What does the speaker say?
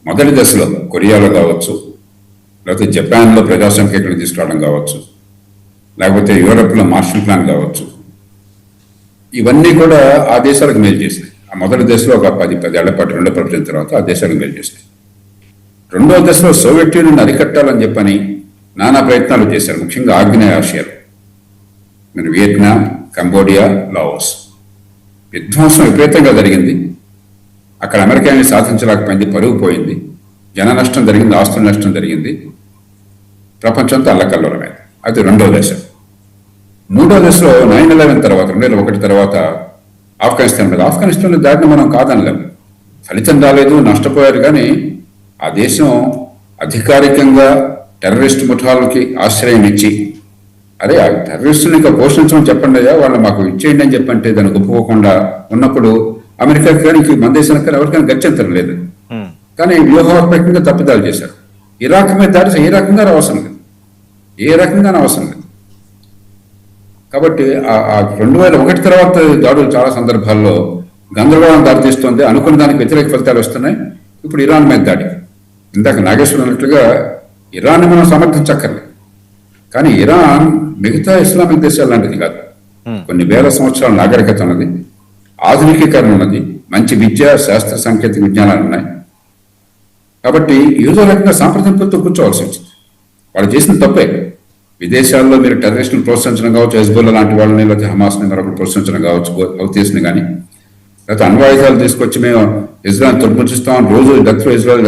మొదటి దశలో కొరియాలో కావచ్చు, లేకపోతే జపాన్లో ప్రజా సంఖ్యను తీసుకురావడం కావచ్చు, లేకపోతే యూరప్లో మార్షల్ ప్లాన్ కావచ్చు, ఇవన్నీ కూడా ఆ దేశాలకు మేలు చేసినాయి. ఆ మొదటి దశలో ఒక 10 ఏళ్ల పాటు రెండో ప్రపంచం తర్వాత ఆ దేశాలకు మేలు చేసినాయి. రెండో దశలో సోవియట్ యూనియన్ అరికట్టాలని చెప్పని నానా ప్రయత్నాలు చేశారు, ముఖ్యంగా ఆగ్నేయ ఆసియాలో. మరి వియత్నాం, కంబోడియా, లావోస్ విధ్వంసం విపరీతంగా జరిగింది. అక్కడ అమెరికా ఏమీ సాధించలేకపోయింది, పరుగు పోయింది, జన నష్టం జరిగింది, ఆస్తుల నష్టం జరిగింది, ప్రపంచంతో అల్లకల్లోలమైంది. అది రెండో దశ. మూడో దశలో 9/11 తర్వాత 2001 తర్వాత ఆఫ్ఘనిస్తాన్లో దాటిని మనం కాదనలేము. ఫలితం రాలేదు, నష్టపోయారు. కానీ ఆ దేశం అధికారికంగా టెర్రరిస్ట్ ముఠాలకి ఆశ్రయం ఇచ్చి, అరే ఆ టెర్రరిస్టుని ఇంకా పోషించమని చెప్పండి అయ్యా, వాళ్ళు మాకు ఇచ్చేయండి అని చెప్పంటే దానికి ఒప్పుకోకుండా ఉన్నప్పుడు అమెరికాకి కానీ మన దేశానికి కానీ ఎవరికైనా గత్యంతరం లేదు. కానీ వ్యూహాత్మకంగా తప్పిదాలు చేశారు. ఇరాక్ మీద దాడి ఏ రకంగా అవసరం లేదు, ఏ రకంగా అవసరం లేదు. కాబట్టి ఆ 2001 తర్వాత దాడులు చాలా సందర్భాల్లో గందరగోళం దారితీస్తుంది, అనుకున్న దానికి వ్యతిరేక ఫలితాలు వస్తున్నాయి. ఇప్పుడు ఇరాన్ మీద దాడి, ఇందాక నాగేశ్వరం అన్నట్లుగా ఇరాన్ని మనం సమర్థించక్కర్లేదు. కానీ ఇరాన్ మిగతా ఇస్లామిక్ దేశాలు లాంటిది కాదు. కొన్ని వేల సంవత్సరాల నాగరికత ఉన్నది, ఆధునికీకరణ ఉన్నది, మంచి విద్య, శాస్త్ర సాంకేతిక విజ్ఞానాలు ఉన్నాయి. కాబట్టి ఏదో రకంగా సాంప్రదాయంతో కూర్చోవాల్సి వచ్చింది. వాళ్ళు చేసిన తప్పే. విదేశాల్లో మీరు టెర్రరిస్టులను ప్రోత్సహించడం కావచ్చు, హెజ్బుల్లా లాంటి వాళ్ళని, లేకపోతే హమాస్ని మరొకరు ప్రోత్సహించడం కావచ్చు, అవుతీస్ని కానీ, లేకపోతే అణ్వాయుధాలు తీసుకొచ్చి మేము ఇజ్రాయల్ తొలగించుస్తాం రోజు ఇజ్రాయల్